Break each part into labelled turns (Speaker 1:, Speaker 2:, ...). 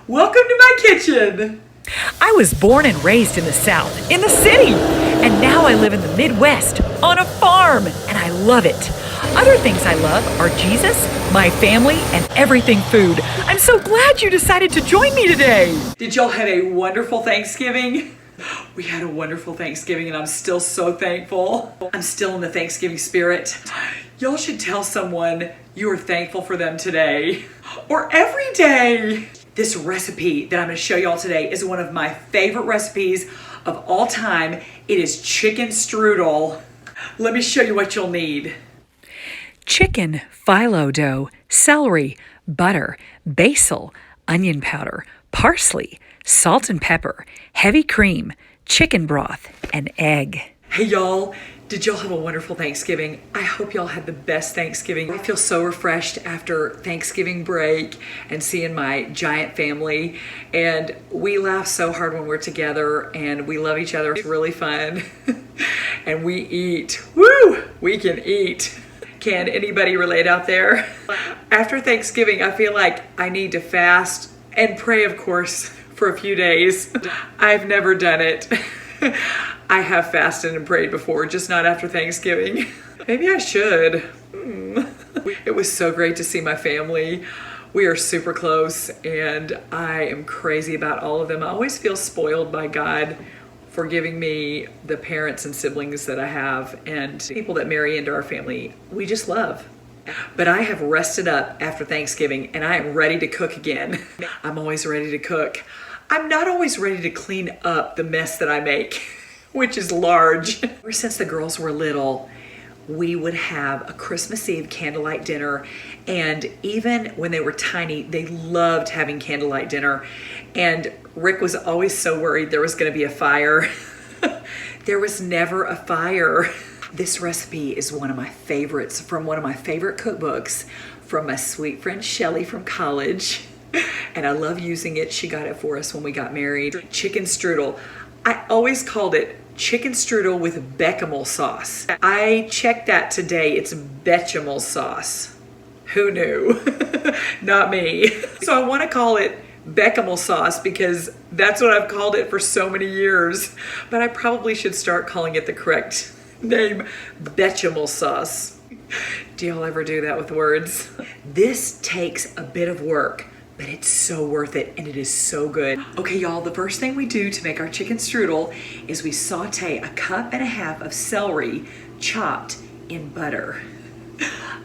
Speaker 1: Welcome to my kitchen.
Speaker 2: I was born and raised in the South, in the city, and now I live in the Midwest, on a farm, and I love it. Other things I love are Jesus, my family, and everything food. I'm so glad you decided to join me today.
Speaker 1: Did y'all have a wonderful Thanksgiving? We had a wonderful Thanksgiving and I'm still so thankful. I'm still in the Thanksgiving spirit. Y'all should tell someone you are thankful for them today or every day. This recipe that I'm going to show y'all today is one of my favorite recipes of all time. It is chicken strudel. Let me show you what you'll need.
Speaker 2: Chicken, phyllo dough, celery, butter, basil, onion powder, parsley, salt and pepper, heavy cream, chicken broth, and egg.
Speaker 1: Hey y'all, did y'all have a wonderful Thanksgiving? I hope y'all had the best Thanksgiving. I feel so refreshed after Thanksgiving break and seeing my giant family. And we laugh so hard when we're together and we love each other. It's really fun. And we eat. Woo! We can eat. Can anybody relate out there? After Thanksgiving, I feel like I need to fast and pray, of course, for a few days. I've never done it. I have fasted and prayed before, just not after Thanksgiving. Maybe I should. It was so great to see my family. We are super close and I am crazy about all of them. I always feel spoiled by God for giving me the parents and siblings that I have and people that marry into our family. We just love. But I have rested up after Thanksgiving and I am ready to cook again. I'm always ready to cook. I'm not always ready to clean up the mess that I make, which is large. Ever since the girls were little, we would have a Christmas Eve candlelight dinner. And even when they were tiny, they loved having candlelight dinner. And Rick was always so worried there was gonna be a fire. There was never a fire. This recipe is one of my favorites from one of my favorite cookbooks from my sweet friend Shelly from college. And I love using it. She got it for us when we got married. Chicken strudel. I always called it chicken strudel with bechamel sauce. I checked that today. It's bechamel sauce. Who knew? Not me. So I want to call it bechamel sauce because that's what I've called it for so many years. But I probably should start calling it the correct name, bechamel sauce. Do y'all ever do that with words? This takes a bit of work, but it's so worth it and it is so good. Okay, y'all, the first thing we do to make our chicken strudel is we saute 1.5 cups of celery chopped in butter.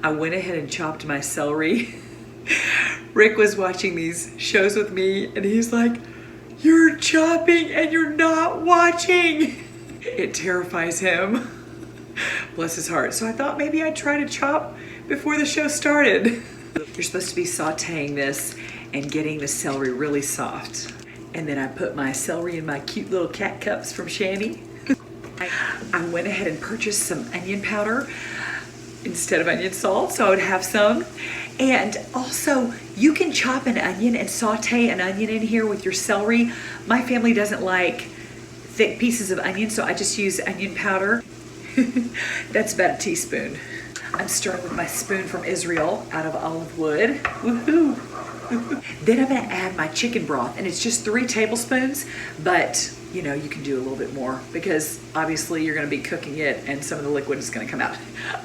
Speaker 1: I went ahead and chopped my celery. Rick was watching these shows with me and he's like, "You're chopping and you're not watching." It terrifies him. Bless his heart. So I thought maybe I'd try to chop before the show started. You're supposed to be sauteing this and getting the celery really soft. And then I put my celery in my cute little cat cups from Shanny. I went ahead and purchased some onion powder instead of onion salt, so I would have some. And also, you can chop an onion and saute an onion in here with your celery. My family doesn't like thick pieces of onion, so I just use onion powder. That's about a teaspoon. I'm stirring with my spoon from Israel out of olive wood. Woohoo! Then I'm gonna add my chicken broth, and it's just 3 tablespoons, but you know, you can do a little bit more because obviously you're gonna be cooking it and some of the liquid is gonna come out.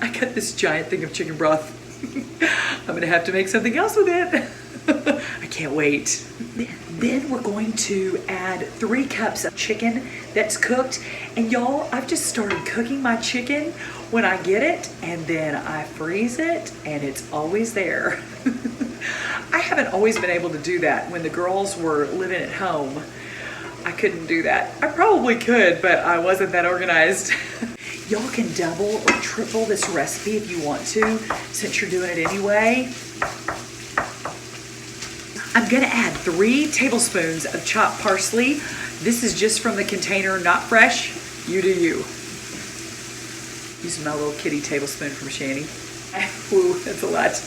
Speaker 1: I got this giant thing of chicken broth. I'm gonna have to make something else with it. I can't wait. Then we're going to add 3 cups of chicken that's cooked. And y'all, I've just started cooking my chicken when I get it, and then I freeze it, and it's always there. I haven't always been able to do that. When the girls were living at home, I couldn't do that. I probably could, but I wasn't that organized. Y'all can double or triple this recipe if you want to, since you're doing it anyway. I'm gonna add 3 tablespoons of chopped parsley. This is just from the container, not fresh. You do you. Using my little kitty tablespoon from Shanny. Woo, that's a lot.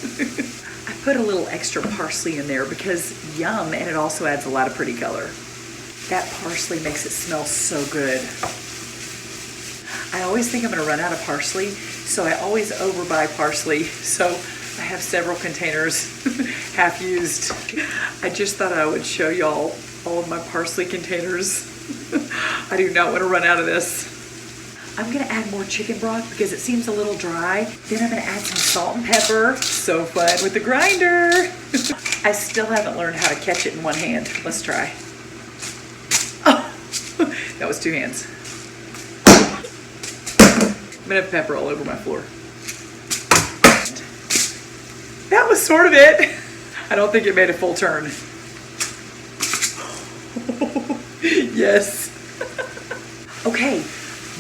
Speaker 1: I put a little extra parsley in there because yum, and it also adds a lot of pretty color. That parsley makes it smell so good. I always think I'm gonna run out of parsley, so I always overbuy parsley. So I have several containers half used. I just thought I would show y'all all of my parsley containers. I do not want to run out of this. I'm gonna add more chicken broth because it seems a little dry. Then I'm gonna add some salt and pepper. So fun with the grinder. I still haven't learned how to catch it in one hand. Let's try. Oh, that was two hands. I'm gonna have pepper all over my floor. That was sort of it. I don't think it made a full turn. Yes. Okay.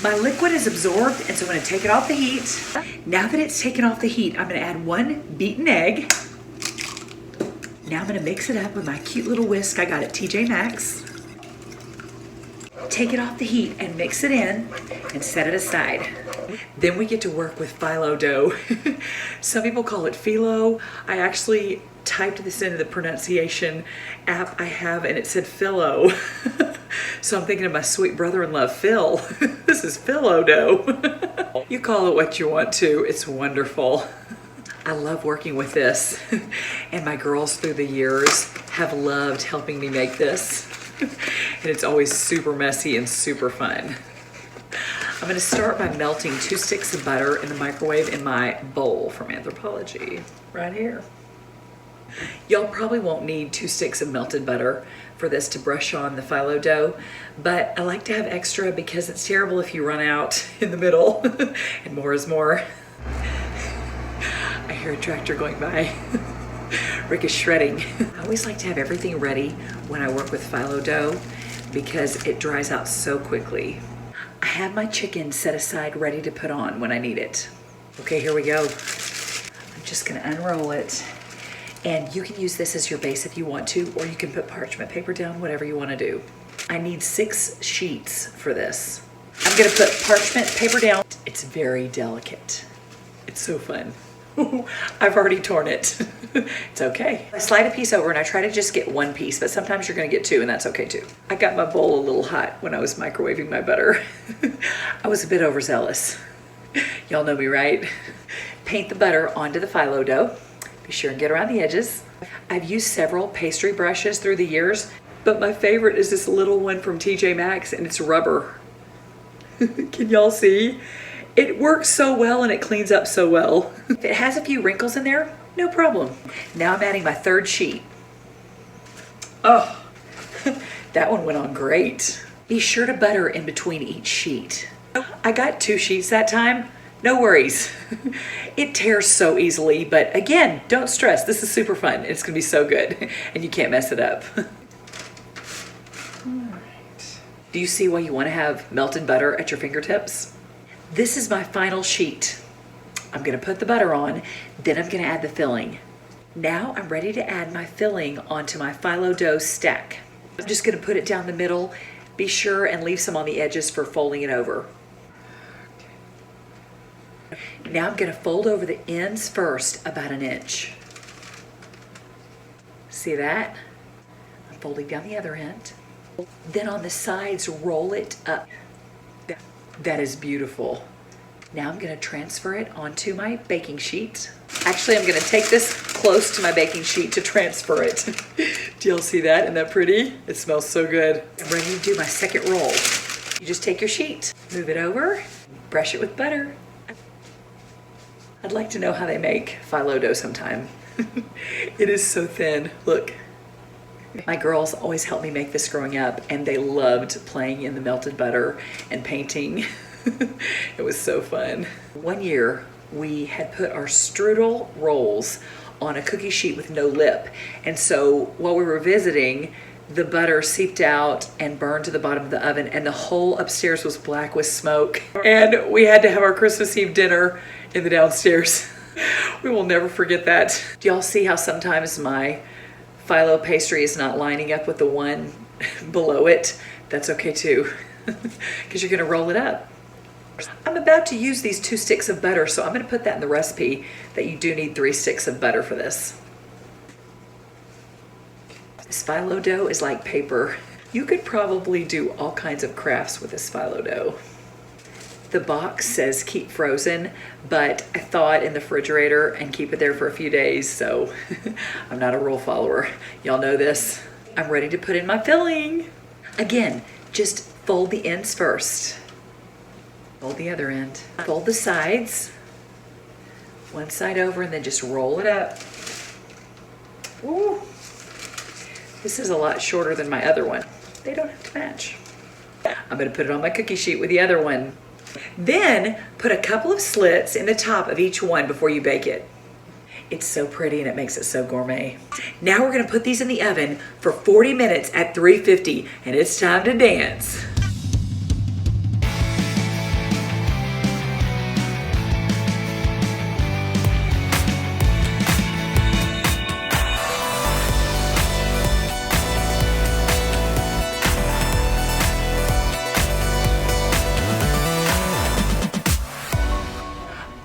Speaker 1: My liquid is absorbed, and so I'm gonna take it off the heat. Now that it's taken off the heat, I'm gonna add one beaten egg. Now I'm gonna mix it up with my cute little whisk I got at TJ Maxx. Take it off the heat and mix it in and set it aside. Then we get to work with phyllo dough. Some people call it phyllo. I actually typed this into the pronunciation app I have and it said Phyllo. So I'm thinking of my sweet brother-in-law, Phil. This is Phyllo dough. You call it what you want to. It's wonderful. I love working with this. And my girls through the years have loved helping me make this. And it's always super messy and super fun. I'm gonna start by melting 2 sticks of butter in the microwave in my bowl from Anthropology, right here. Y'all probably won't need 2 sticks of melted butter for this to brush on the phyllo dough, but I like to have extra because it's terrible if you run out in the middle, and more is more. I hear a tractor going by. Rick is shredding. I always like to have everything ready when I work with phyllo dough because it dries out so quickly. I have my chicken set aside ready to put on when I need it. Okay, here we go. I'm just gonna unroll it. And you can use this as your base if you want to, or you can put parchment paper down, whatever you wanna do. I need 6 sheets for this. I'm gonna put parchment paper down. It's very delicate. It's so fun. I've already torn it. It's okay. I slide a piece over and I try to just get 1 piece, but sometimes you're gonna get 2 and that's okay too. I got my bowl a little hot when I was microwaving my butter. I was a bit overzealous. Y'all know me, right? Paint the butter onto the phyllo dough. Be sure and get around the edges. I've used several pastry brushes through the years, but my favorite is this little one from TJ Maxx and it's rubber. Can y'all see? It works so well and it cleans up so well. If it has a few wrinkles in there, no problem. Now I'm adding my 3rd sheet. Oh, that one went on great. Be sure to butter in between each sheet. I got 2 sheets that time. No worries. It tears so easily, but again, don't stress. This is super fun. It's gonna be so good and you can't mess it up. All right. Do you see why you wanna have melted butter at your fingertips? This is my final sheet. I'm gonna put the butter on, then I'm gonna add the filling. Now I'm ready to add my filling onto my phyllo dough stack. I'm just gonna put it down the middle. Be sure and leave some on the edges for folding it over. Now I'm gonna fold over the ends first, about 1 inch. See that? I'm folding down the other end. Then on the sides, roll it up. That is beautiful. Now I'm gonna transfer it onto my baking sheet. Actually, I'm gonna take this close to my baking sheet to transfer it. Do y'all see that? Isn't that pretty? It smells so good. I'm ready to do my 2nd roll. You just take your sheet, move it over, brush it with butter. I'd like to know how they make phyllo dough sometime. It is so thin, look. My girls always helped me make this growing up and they loved playing in the melted butter and painting. It was so fun. One year we had put our strudel rolls on a cookie sheet with no lip. And so while we were visiting, the butter seeped out and burned to the bottom of the oven and the whole upstairs was black with smoke. And we had to have our Christmas Eve dinner in the downstairs. We will never forget that. Do y'all see how sometimes my phyllo pastry is not lining up with the one below it? That's okay too, because you're gonna roll it up. I'm about to use these 2 sticks of butter, so I'm gonna put that in the recipe that you do need 3 sticks of butter for this. This phyllo dough is like paper. You could probably do all kinds of crafts with this phyllo dough. The box says keep frozen, but I thaw it in the refrigerator and keep it there for a few days, so I'm not a rule follower. Y'all know this. I'm ready to put in my filling. Again, just fold the ends first. Fold the other end. Fold the sides. One side over and then just roll it up. Ooh. This is a lot shorter than my other one. They don't have to match. I'm gonna put it on my cookie sheet with the other one. Then put a couple of slits in the top of each one before you bake it. It's so pretty and it makes it so gourmet. Now we're gonna put these in the oven for 40 minutes at 350, and it's time to dance.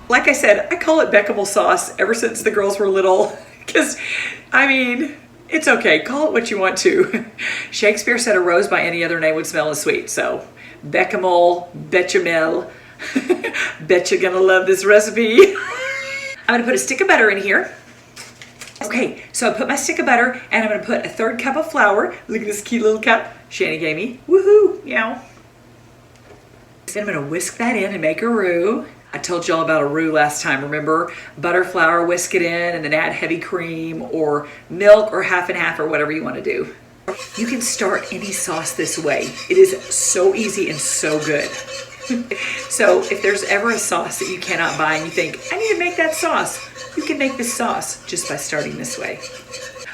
Speaker 1: Like I said, I call it Béchamel sauce ever since the girls were little, because, I mean, it's okay. Call it what you want to. Shakespeare said a rose by any other name would smell as sweet, so Béchamel, Béchamel, bet you're gonna love this recipe. I'm gonna put a stick of butter in here. Okay, so I put my stick of butter, and I'm gonna put a 1/3 cup of flour. Look at this cute little cup Shani gave me. Woohoo, meow. Then I'm gonna whisk that in and make a roux. I told y'all about a roux last time, remember? Butter, flour, whisk it in, and then add heavy cream or milk or half and half or whatever you want to do. You can start any sauce this way. It is so easy and so good. So if there's ever a sauce that you cannot buy and you think, I need to make that sauce, you can make this sauce just by starting this way.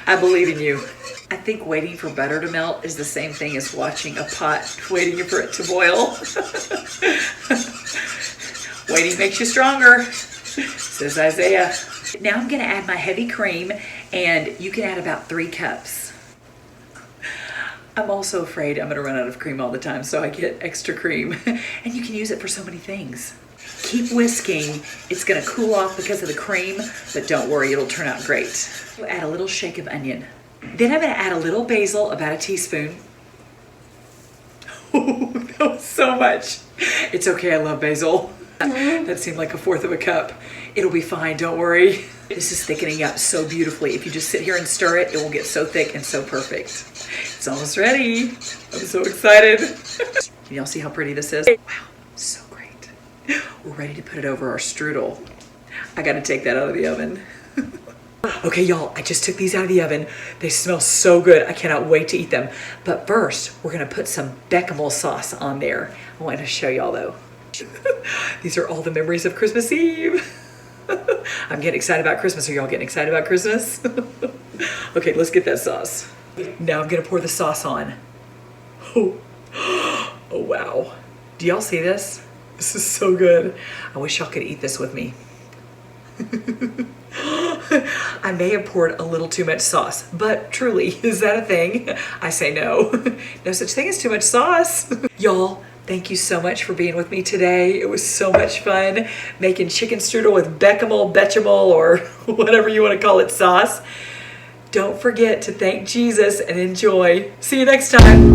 Speaker 1: I believe in you. I think waiting for butter to melt is the same thing as watching a pot waiting for it to boil. Waiting makes you stronger, says Isaiah. Now I'm gonna add my heavy cream, and you can add about 3 cups. I'm also afraid I'm gonna run out of cream all the time, so I get extra cream. And you can use it for so many things. Keep whisking. It's gonna cool off because of the cream, but don't worry, it'll turn out great. We'll add a little shake of onion. Then I'm gonna add a little basil, about a teaspoon. Oh, that was so much. It's okay, I love basil. That seemed like 1/4 of a cup. It'll be fine, don't worry. This is thickening up so beautifully. If you just sit here and stir it, it will get so thick and so perfect. It's almost ready. I'm so excited. Can y'all see how pretty this is? Wow, so great. We're ready to put it over our strudel. I gotta take that out of the oven. Okay, y'all, I just took these out of the oven. They smell so good. I cannot wait to eat them. But first, we're gonna put some Béchamel sauce on there. I want to show y'all though. These are all the memories of Christmas Eve. I'm getting excited about Christmas. Are y'all getting excited about Christmas? Okay, let's get that sauce. Now I'm gonna pour the sauce on. Oh, oh wow. Do y'all see this? This is so good. I wish y'all could eat this with me. I may have poured a little too much sauce, but truly, is that a thing? I say no. No such thing as too much sauce. Y'all, thank you so much for being with me today. It was so much fun making chicken strudel with Béchamel, or whatever you want to call it sauce. Don't forget to thank Jesus and enjoy. See you next time.